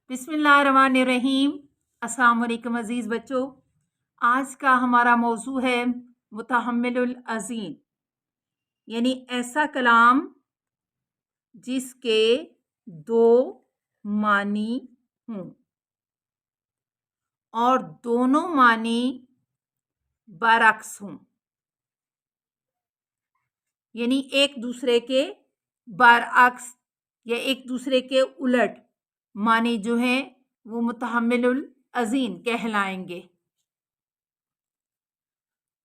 बिस्मिल्लाहिर्रहमानिर्रहीम। अस्सलाम वालेकुम अज़ीज़ बच्चों। आज का हमारा मौजू है मुतहम्मिलुल अज़ीन, यानी ऐसा कलाम जिसके दो मानी हों और दोनों मानी बरअक्स हों, यानी एक दूसरे के बरअक्स या एक दूसरे के उलट मानी जो हैं वो मुतहम्मिलुल अज़ीन कहलाएंगे।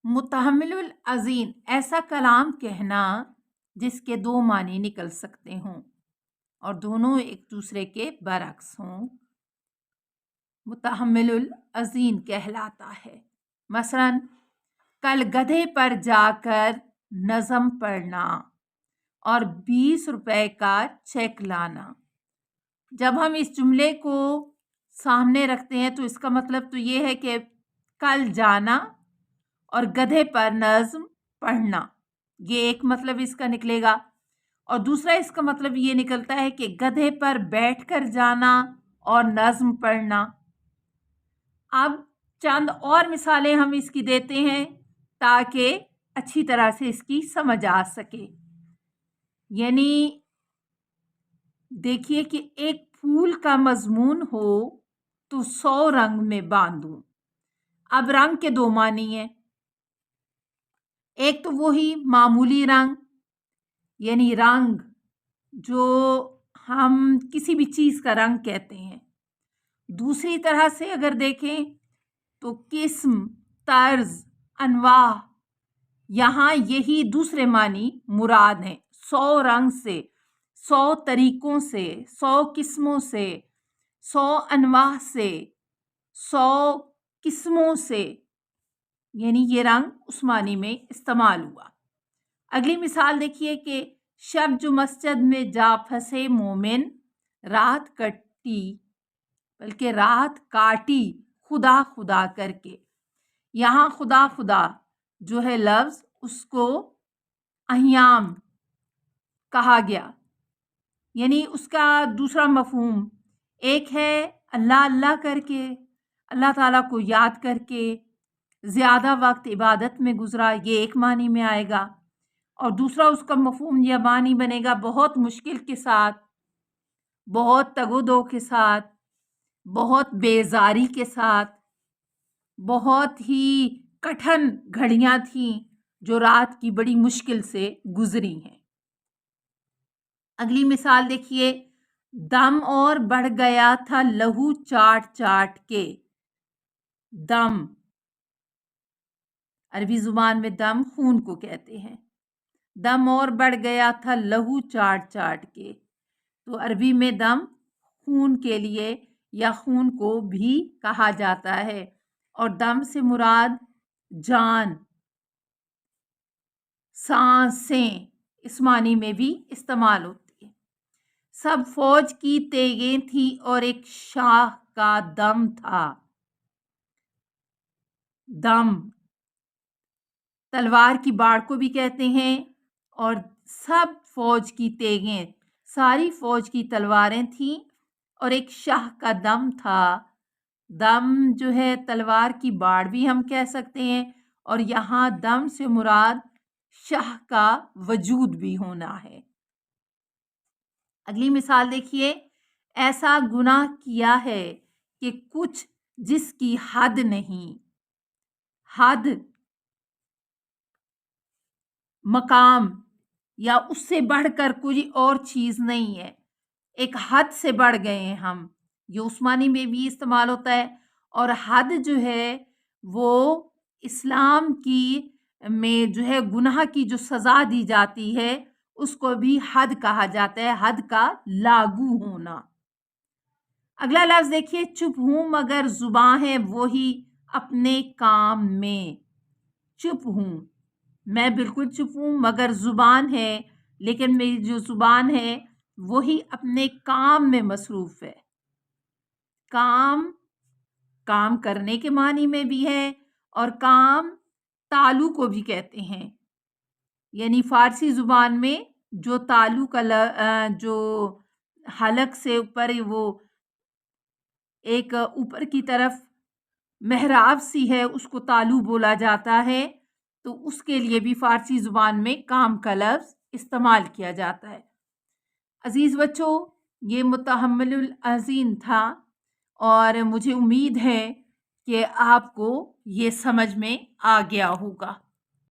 मुतहम्मिलुल अज़ीन ऐसा कलाम कहना जिसके दो मानी निकल सकते हों और दोनों एक दूसरे के बरअक्स हों, मुतहम्मिलुल अज़ीन कहलाता है। मसलन, कल गधे पर जाकर नज़म पढ़ना और 20 रुपए का चेक लाना। जब हम इस जुमले को सामने रखते हैं तो इसका मतलब तो ये है कि कल जाना और गधे पर नज़्म पढ़ना, ये एक मतलब इसका निकलेगा। और दूसरा इसका मतलब ये निकलता है कि गधे पर बैठकर जाना और नज़्म पढ़ना। अब चंद और मिसालें हम इसकी देते हैं ताकि अच्छी तरह से इसकी समझ आ सके। यानी देखिए कि एक फूल का मजमून हो तो 100 रंग में बांधूं। अब रंग के दो मानी हैं, एक तो वही मामूली रंग यानी रंग जो हम किसी भी चीज का रंग कहते हैं। दूसरी तरह से अगर देखें तो किस्म, तर्ज, अनवाह, यहाँ यही दूसरे मानी मुराद हैं। 100 रंग से, 100 तरीकों से, 100 किस्मों से, 100 अनवाह से, 100 किस्मों से, यानी ये रंग उस मानी में इस्तेमाल हुआ। अगली मिसाल देखिए कि शब जो मस्जिद में जा फंसे मोमिन, रात कटी बल्कि रात काटी खुदा खुदा करके। यहाँ खुदा खुदा जो है लफ्ज उसको अह्याम कहा गया, यानी उसका दूसरा मफहूम एक है अल्लाह अल्लाह करके, अल्लाह ताला को याद करके ज़्यादा वक्त इबादत में गुजरा, ये एक मानी में आएगा। और दूसरा उसका मफहूम या मानी बनेगा बहुत मुश्किल के साथ, बहुत तगोदो के साथ, बहुत बेजारी के साथ, बहुत ही कठिन घड़ियां थीं जो रात की बड़ी मुश्किल से गुजरी हैं। अगली मिसाल देखिए, दम और बढ़ गया था लहू चाट चाट के। दम, अरबी जुबान में दम खून को कहते हैं। दम और बढ़ गया था लहू चाट चाट के, तो अरबी में दम खून के लिए या खून को भी कहा जाता है। और दम से मुराद जान, सांसें इस मानी में भी इस्तेमाल होती है। सब फौज की तेगें थी और एक शाह का दम था। दम तलवार की बाड़ को भी कहते हैं और सब फौज की तेगें, सारी फौज की तलवारें थीं और एक शाह का दम था। दम जो है तलवार की बाड़ भी हम कह सकते हैं और यहाँ दम से मुराद शाह का वजूद भी होना है। अगली मिसाल देखिए, ऐसा गुनाह किया है कि कुछ जिसकी हद नहीं। हद मकाम या उससे बढ़कर कोई और चीज नहीं है, एक हद से बढ़ गए हैं हम, ये उस्मानी में भी इस्तेमाल होता है। और हद जो है वो इस्लाम की में जो है गुनाह की जो सजा दी जाती है उसको भी हद कहा जाता है, हद का लागू होना। अगला लफ्ज देखिए, चुप हूं मगर जुबान है वही अपने काम में। चुप हूं, मैं बिल्कुल चुप हूं मगर जुबान है, लेकिन मेरी जो जुबान है वही अपने काम में मसरूफ है। काम काम करने के मानी में भी है और काम तालु को भी कहते हैं, यानी फारसी जुबान में जो तालु का जो हलक से ऊपर वो ایک اوپر کی طرف محراب سی ہے، اس کو تالو بولا جاتا ہے، تو اس کے لیے بھی فارسی زبان میں کام کا لفظ استعمال کیا جاتا ہے۔ عزیز بچوں، یہ متحمل العظیم تھا اور مجھے امید ہے کہ آپ کو یہ سمجھ میں آ گیا ہوگا۔